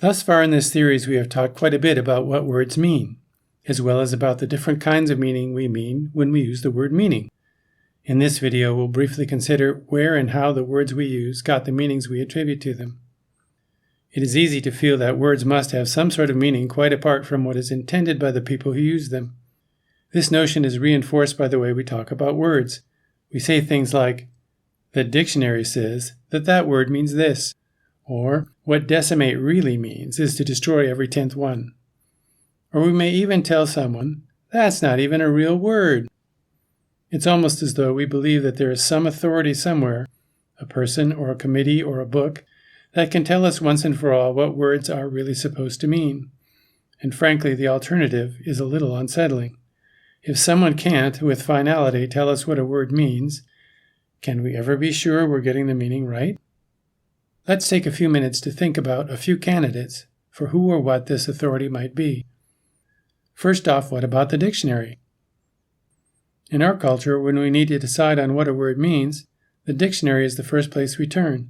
Thus far in this series, we have talked quite a bit about what words mean, as well as about the different kinds of meaning we mean when we use the word meaning. In this video, we'll briefly consider where and how the words we use got the meanings we attribute to them. It is easy to feel that words must have some sort of meaning quite apart from what is intended by the people who use them. This notion is reinforced by the way we talk about words. We say things like, "The dictionary says that that word means this," or "What decimate really means is to destroy every 10th one." Or we may even tell someone, "That's not even a real word." It's almost as though we believe that there is some authority somewhere, a person or a committee or a book, that can tell us once and for all what words are really supposed to mean. And frankly, the alternative is a little unsettling. If someone can't, with finality, tell us what a word means, can we ever be sure we're getting the meaning right? Let's take a few minutes to think about a few candidates for who or what this authority might be. First off, what about the dictionary? In our culture, when we need to decide on what a word means, the dictionary is the first place we turn.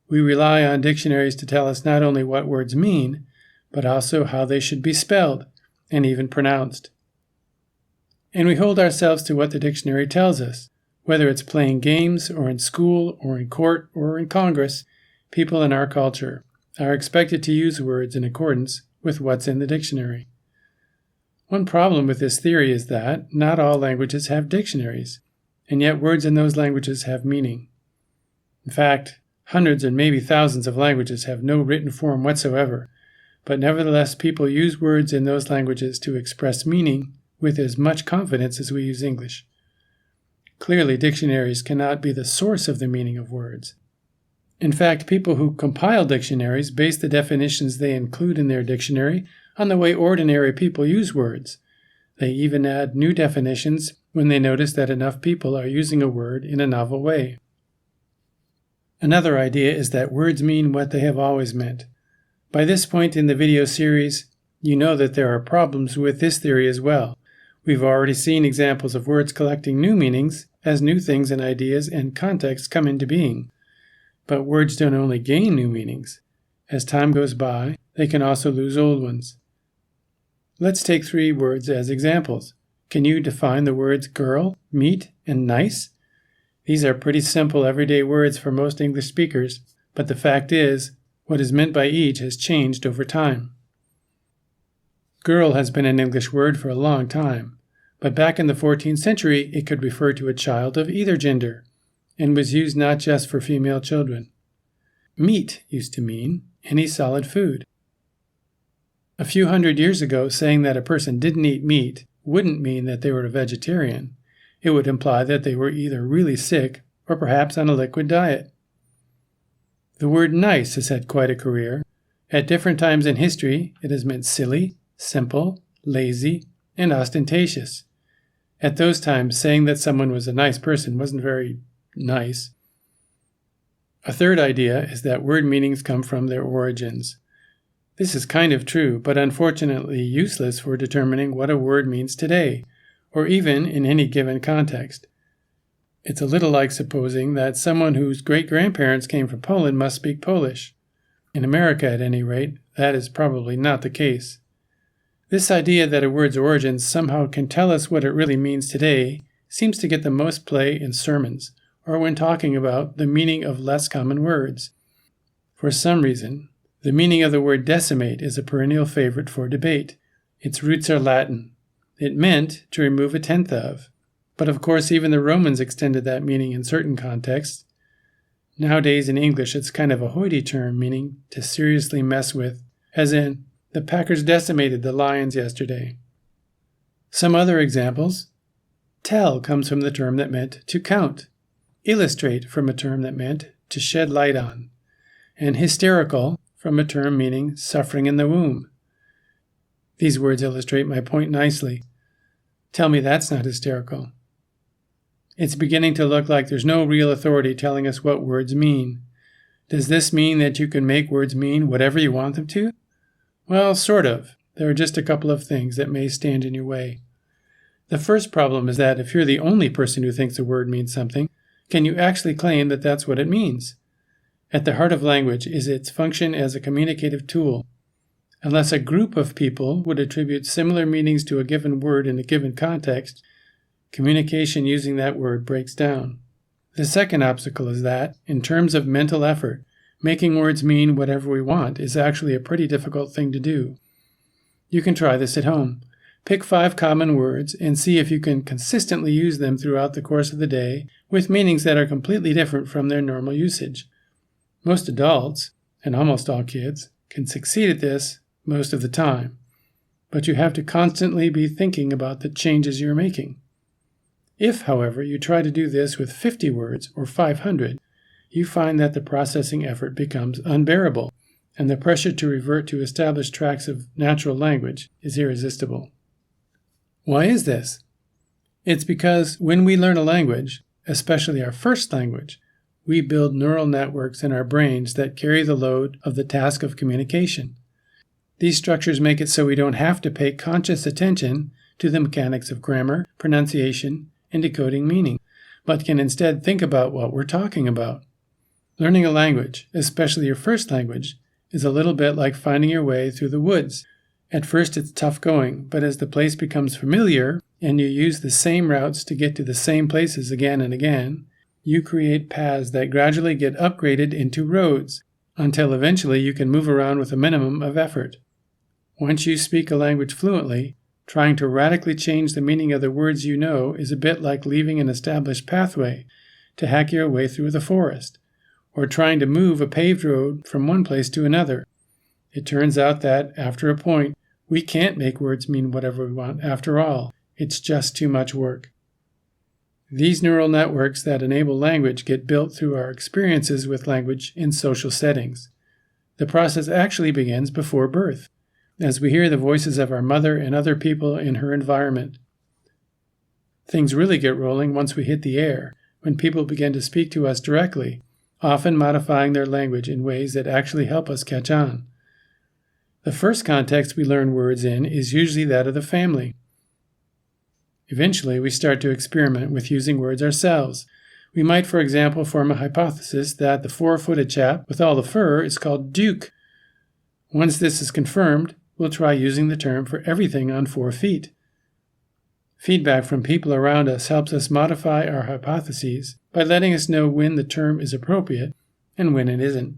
We rely on dictionaries to tell us not only what words mean, but also how they should be spelled and even pronounced. And we hold ourselves to what the dictionary tells us. Whether it's playing games, or in school, or in court, or in Congress, people in our culture are expected to use words in accordance with what's in the dictionary. One problem with this theory is that not all languages have dictionaries, and yet words in those languages have meaning. In fact, hundreds and maybe thousands of languages have no written form whatsoever, but nevertheless people use words in those languages to express meaning with as much confidence as we use English. Clearly, dictionaries cannot be the source of the meaning of words. In fact, people who compile dictionaries base the definitions they include in their dictionary on the way ordinary people use words. They even add new definitions when they notice that enough people are using a word in a novel way. Another idea is that words mean what they have always meant. By this point in the video series, you know that there are problems with this theory as well. We've already seen examples of words collecting new meanings as new things and ideas and contexts come into being. But words don't only gain new meanings. As time goes by, they can also lose old ones. Let's take 3 words as examples. Can you define the words girl, meat, and nice? These are pretty simple everyday words for most English speakers, but the fact is, what is meant by each has changed over time. Girl has been an English word for a long time, but back in the 14th century it could refer to a child of either gender, and was used not just for female children. Meat used to mean any solid food. A few hundred years ago, saying that a person didn't eat meat wouldn't mean that they were a vegetarian. It would imply that they were either really sick or perhaps on a liquid diet. The word nice has had quite a career. At different times in history, it has meant silly, simple, lazy, and ostentatious. At those times, saying that someone was a nice person wasn't very nice. A third idea is that word meanings come from their origins. This is kind of true, but unfortunately useless for determining what a word means today, or even in any given context. It's a little like supposing that someone whose great-grandparents came from Poland must speak Polish. In America, at any rate, that is probably not the case. This idea that a word's origins somehow can tell us what it really means today seems to get the most play in sermons, or when talking about the meaning of less common words. For some reason, the meaning of the word decimate is a perennial favorite for debate. Its roots are Latin. It meant to remove a tenth of. But of course, even the Romans extended that meaning in certain contexts. Nowadays in English, it's kind of a hoity term, meaning to seriously mess with, as in, the Packers decimated the Lions yesterday. Some other examples. Tell comes from the term that meant to count. Illustrate from a term that meant to shed light on. And hysterical from a term meaning suffering in the womb. These words illustrate my point nicely. Tell me that's not hysterical. It's beginning to look like there's no real authority telling us what words mean. Does this mean that you can make words mean whatever you want them to? Well, sort of. There are just a couple of things that may stand in your way. The first problem is that if you're the only person who thinks a word means something, can you actually claim that that's what it means? At the heart of language is its function as a communicative tool. Unless a group of people would attribute similar meanings to a given word in a given context, communication using that word breaks down. The second obstacle is that, in terms of mental effort, making words mean whatever we want is actually a pretty difficult thing to do. You can try this at home. Pick 5 common words and see if you can consistently use them throughout the course of the day with meanings that are completely different from their normal usage. Most adults, and almost all kids, can succeed at this most of the time, but you have to constantly be thinking about the changes you're making. If, however, you try to do this with 50 words or 500, you find that the processing effort becomes unbearable, and the pressure to revert to established tracks of natural language is irresistible. Why is this? It's because when we learn a language, especially our first language, we build neural networks in our brains that carry the load of the task of communication. These structures make it so we don't have to pay conscious attention to the mechanics of grammar, pronunciation, and decoding meaning, but can instead think about what we're talking about. Learning a language, especially your first language, is a little bit like finding your way through the woods. At first it's tough going, but as the place becomes familiar and you use the same routes to get to the same places again and again, you create paths that gradually get upgraded into roads, until eventually you can move around with a minimum of effort. Once you speak a language fluently, trying to radically change the meaning of the words you know is a bit like leaving an established pathway to hack your way through the forest, or trying to move a paved road from one place to another. It turns out that, after a point, we can't make words mean whatever we want after all. It's just too much work. These neural networks that enable language get built through our experiences with language in social settings. The process actually begins before birth, as we hear the voices of our mother and other people in her environment. Things really get rolling once we hit the air, when people begin to speak to us directly, often modifying their language in ways that actually help us catch on. The first context we learn words in is usually that of the family. Eventually, we start to experiment with using words ourselves. We might, for example, form a hypothesis that the 4-footed chap with all the fur is called Duke. Once this is confirmed, we'll try using the term for everything on 4 feet. Feedback from people around us helps us modify our hypotheses by letting us know when the term is appropriate and when it isn't.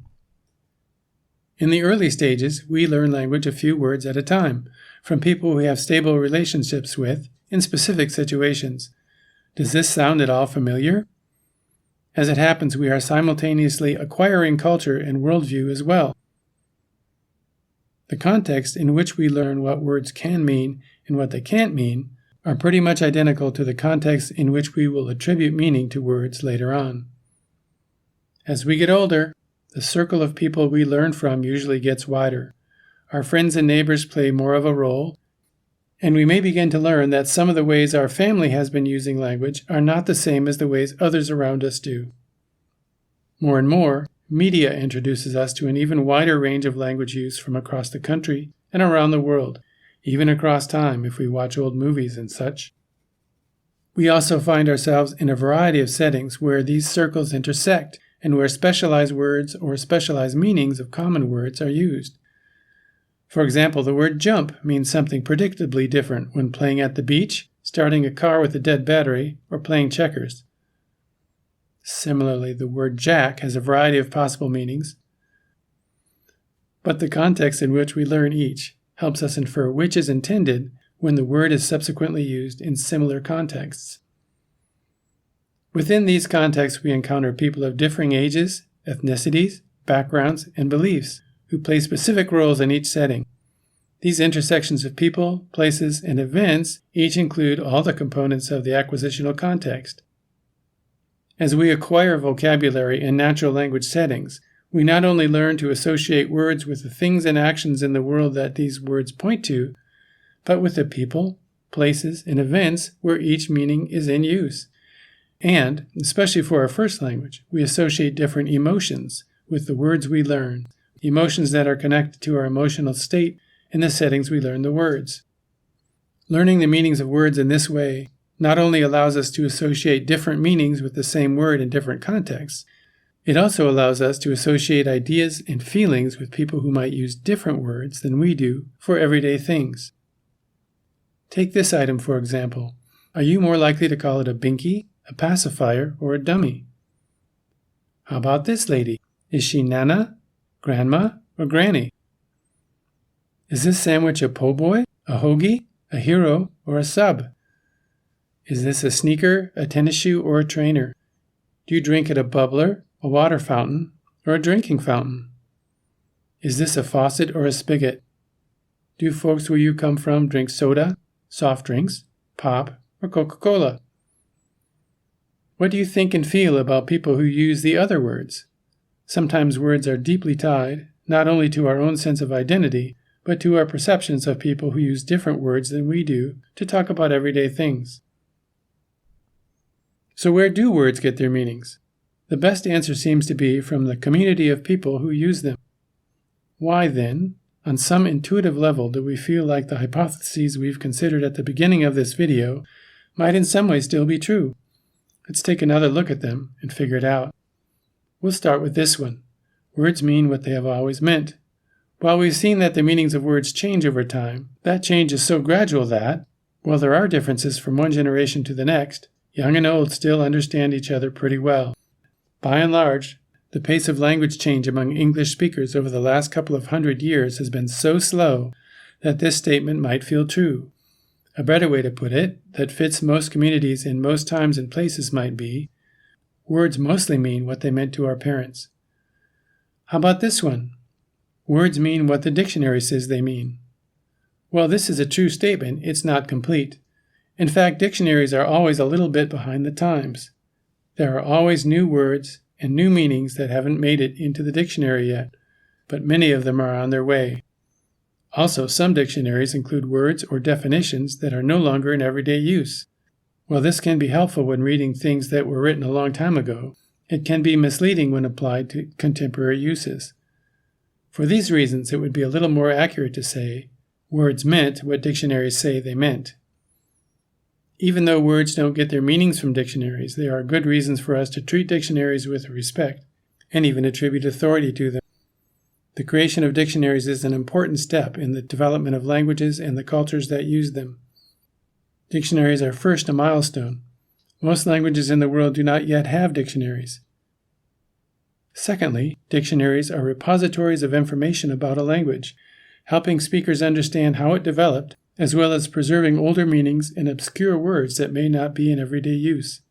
In the early stages, we learn language a few words at a time, from people we have stable relationships with in specific situations. Does this sound at all familiar? As it happens, we are simultaneously acquiring culture and worldview as well. The context in which we learn what words can mean and what they can't mean are pretty much identical to the context in which we will attribute meaning to words later on. As we get older, the circle of people we learn from usually gets wider. Our friends and neighbors play more of a role, and we may begin to learn that some of the ways our family has been using language are not the same as the ways others around us do. More and more, media introduces us to an even wider range of language use from across the country and around the world, even across time if we watch old movies and such. We also find ourselves in a variety of settings where these circles intersect and where specialized words or specialized meanings of common words are used. For example, the word jump means something predictably different when playing at the beach, starting a car with a dead battery, or playing checkers. Similarly, the word jack has a variety of possible meanings, but the context in which we learn each helps us infer which is intended when the word is subsequently used in similar contexts. Within these contexts, we encounter people of differing ages, ethnicities, backgrounds, and beliefs who play specific roles in each setting. These intersections of people, places, and events each include all the components of the acquisitional context. As we acquire vocabulary in natural language settings, we not only learn to associate words with the things and actions in the world that these words point to, but with the people, places, and events where each meaning is in use. And, especially for our first language, we associate different emotions with the words we learn, emotions that are connected to our emotional state in the settings we learn the words. Learning the meanings of words in this way not only allows us to associate different meanings with the same word in different contexts, It also allows us to associate ideas and feelings with people who might use different words than we do for everyday things. Take this item for example. Are you more likely to call it a binky, a pacifier, or a dummy? How about this lady? Is she Nana, Grandma, or Granny? Is this sandwich a po' boy, a hoagie, a hero, or a sub? Is this a sneaker, a tennis shoe, or a trainer? Do you drink at a bubbler, a water fountain, or a drinking fountain? Is this a faucet or a spigot? Do folks where you come from drink soda, soft drinks, pop, or Coca-Cola? What do you think and feel about people who use the other words? Sometimes words are deeply tied, not only to our own sense of identity, but to our perceptions of people who use different words than we do to talk about everyday things. So where do words get their meanings? The best answer seems to be from the community of people who use them. Why then, on some intuitive level, do we feel like the hypotheses we've considered at the beginning of this video might in some way still be true? Let's take another look at them and figure it out. We'll start with this one. Words mean what they have always meant. While we've seen that the meanings of words change over time, that change is so gradual that, while there are differences from one generation to the next, young and old still understand each other pretty well. By and large, the pace of language change among English speakers over the last couple of 100 years has been so slow that this statement might feel true. A better way to put it, that fits most communities in most times and places might be, words mostly mean what they meant to our parents. How about this one? Words mean what the dictionary says they mean. Well, this is a true statement, it's not complete. In fact, dictionaries are always a little bit behind the times. There are always new words and new meanings that haven't made it into the dictionary yet, but many of them are on their way. Also, some dictionaries include words or definitions that are no longer in everyday use. While this can be helpful when reading things that were written a long time ago, it can be misleading when applied to contemporary uses. For these reasons, it would be a little more accurate to say, words meant what dictionaries say they meant. Even though words don't get their meanings from dictionaries, there are good reasons for us to treat dictionaries with respect, and even attribute authority to them. The creation of dictionaries is an important step in the development of languages and the cultures that use them. Dictionaries are first a milestone. Most languages in the world do not yet have dictionaries. Secondly, dictionaries are repositories of information about a language, helping speakers understand how it developed, as well as preserving older meanings and obscure words that may not be in everyday use.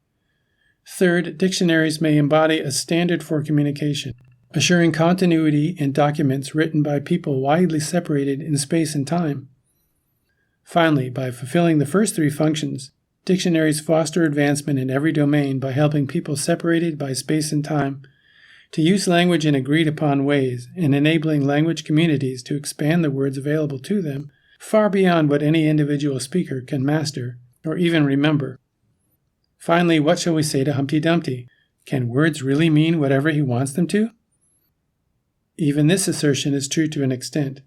Third, dictionaries may embody a standard for communication, assuring continuity in documents written by people widely separated in space and time. Finally, by fulfilling the first three functions, dictionaries foster advancement in every domain by helping people separated by space and time to use language in agreed-upon ways and enabling language communities to expand the words available to them far beyond what any individual speaker can master or even remember. Finally, what shall we say to Humpty Dumpty? Can words really mean whatever he wants them to? Even this assertion is true to an extent.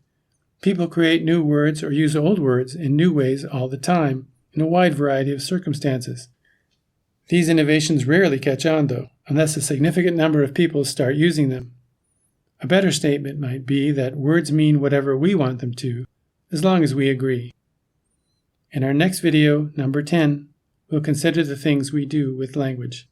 People create new words or use old words in new ways all the time, in a wide variety of circumstances. These innovations rarely catch on, though, unless a significant number of people start using them. A better statement might be that words mean whatever we want them to, as long as we agree. In our next video, number 10, we'll consider the things we do with language.